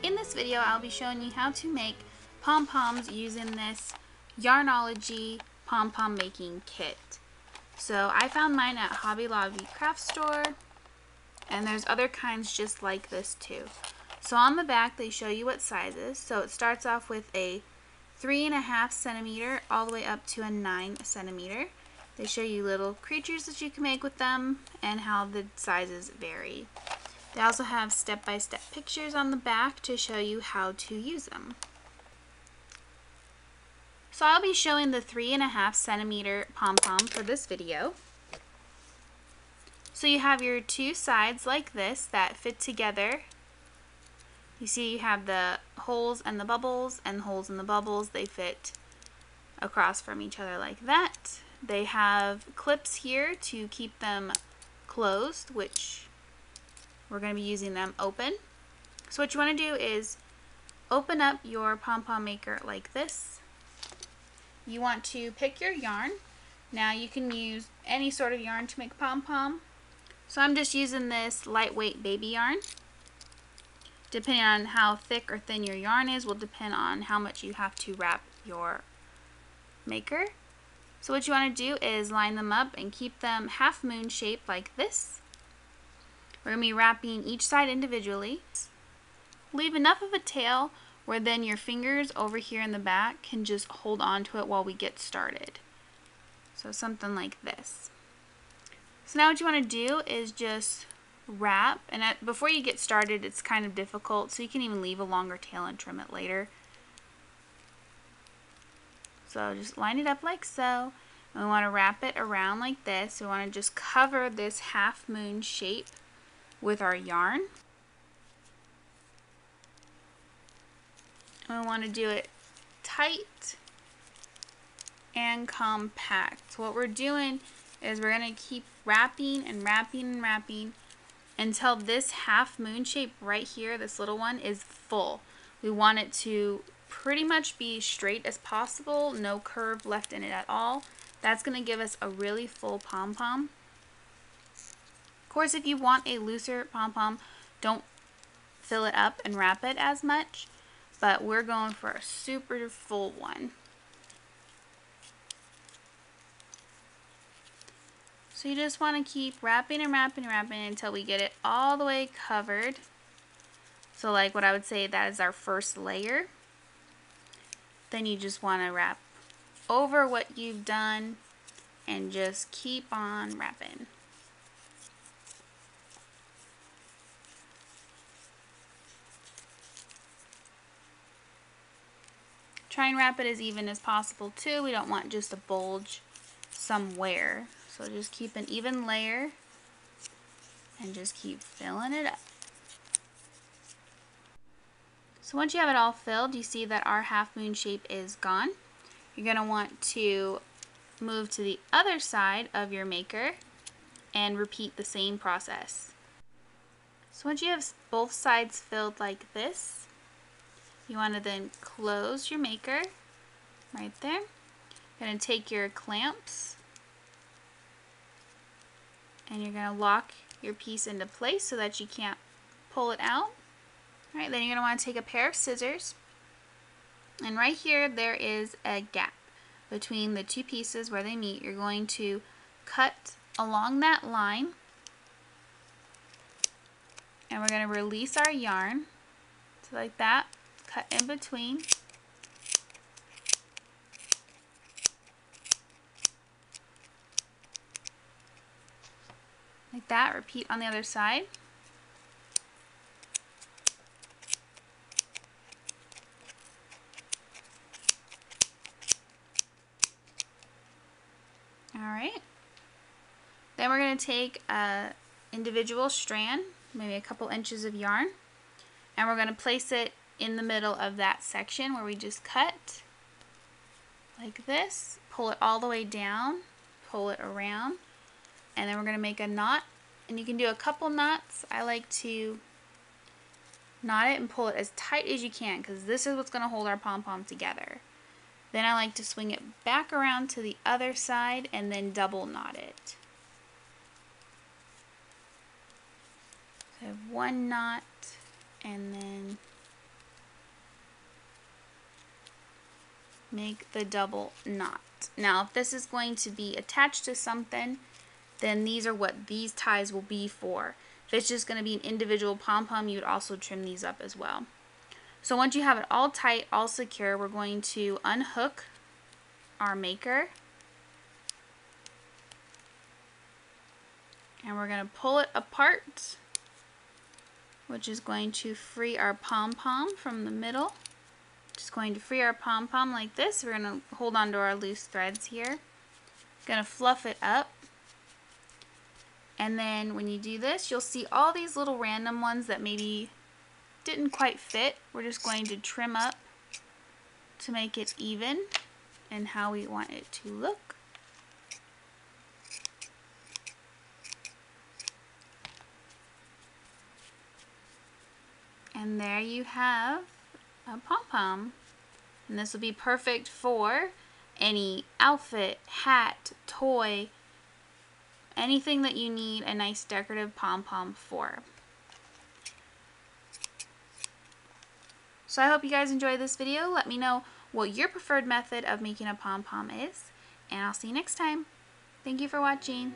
In this video, I'll be showing you how to make pom-poms using this Yarnology Pom Pom Making Kit. So I found mine at Hobby Lobby craft store, and there's other kinds just like this too. So on the back they show you what sizes. So it starts off with a 3.5 centimeter all the way up to a 9 centimeter. They show you little creatures that you can make with them and how the sizes vary. They also have step-by-step pictures on the back to show you how to use them. So I'll be showing the 3.5 centimeter pom-pom for this video. So you have your two sides like this that fit together. You see you have the holes and the bubbles, and the holes and the bubbles, they fit across from each other like that. They have clips here to keep them closed, which we're going to be using them open. So what you want to do is open up your Pom Pom Maker like this. You want to pick your yarn. Now you can use any sort of yarn to make a pom-pom. So I'm just using this lightweight baby yarn. Depending on how thick or thin your yarn is will depend on how much you have to wrap your maker. So what you want to do is line them up and keep them half moon shaped like this. We're going to be wrapping each side individually. Leave enough of a tail where then your fingers over here in the back can just hold on to it while we get started. So something like this. So now what you want to do is just wrap, and before you get started it's kind of difficult, so you can even leave a longer tail and trim it later. So just line it up like so, and we want to wrap it around like this. We want to just cover this half moon shape with our yarn. And we want to do it tight and compact. So what we're doing is we're going to keep wrapping and wrapping and wrapping until this half moon shape right here, this little one, is full. We want it to pretty much be straight as possible, no curve left in it at all. That's going to give us a really full pom-pom. Of course, if you want a looser pom-pom, don't fill it up and wrap it as much, but we're going for a super full one. So you just want to keep wrapping and wrapping and wrapping until we get it all the way covered. So like what I would say, that is our first layer. Then you just want to wrap over what you've done and just keep on wrapping. Try and wrap it as even as possible too. We don't want just a bulge somewhere. So just keep an even layer and just keep filling it up. So once you have it all filled, you see that our half moon shape is gone. You're going to want to move to the other side of your maker and repeat the same process. So once you have both sides filled like this, you want to then close your maker right there. You're going to take your clamps and you're going to lock your piece into place so that you can't pull it out. All right, then you're going to want to take a pair of scissors, and right here there is a gap between the two pieces where they meet. You're going to cut along that line, and we're going to release our yarn. So like that, cut in between. Like that, repeat on the other side. Alright. Then we're going to take an individual strand, maybe a couple inches of yarn, and we're going to place it in the middle of that section where we just cut. Like this. Pull it all the way down, pull it around, and then we're going to make a knot. And you can do a couple knots. I like to knot it and pull it as tight as you can, because this is what's going to hold our pom-pom together. Then I like to swing it back around to the other side and then double knot it. So I have one knot and then make the double knot. Now if this is going to be attached to something, then these are what these ties will be for. If it's just going to be an individual pom-pom, you would also trim these up as well. So once you have it all tight, all secure, we're going to unhook our maker. And we're going to pull it apart, which is going to free our pom-pom from the middle. Just going to free our pom-pom like this. We're going to hold on to our loose threads here. Going to fluff it up. And then when you do this, you'll see all these little random ones that maybe didn't quite fit. We're just going to trim up to make it even and how we want it to look. And there you have a pom-pom. And this will be perfect for any outfit, hat, toy, anything that you need a nice decorative pom-pom for. So I hope you guys enjoyed this video. Let me know what your preferred method of making a pom-pom is, and I'll see you next time. Thank you for watching.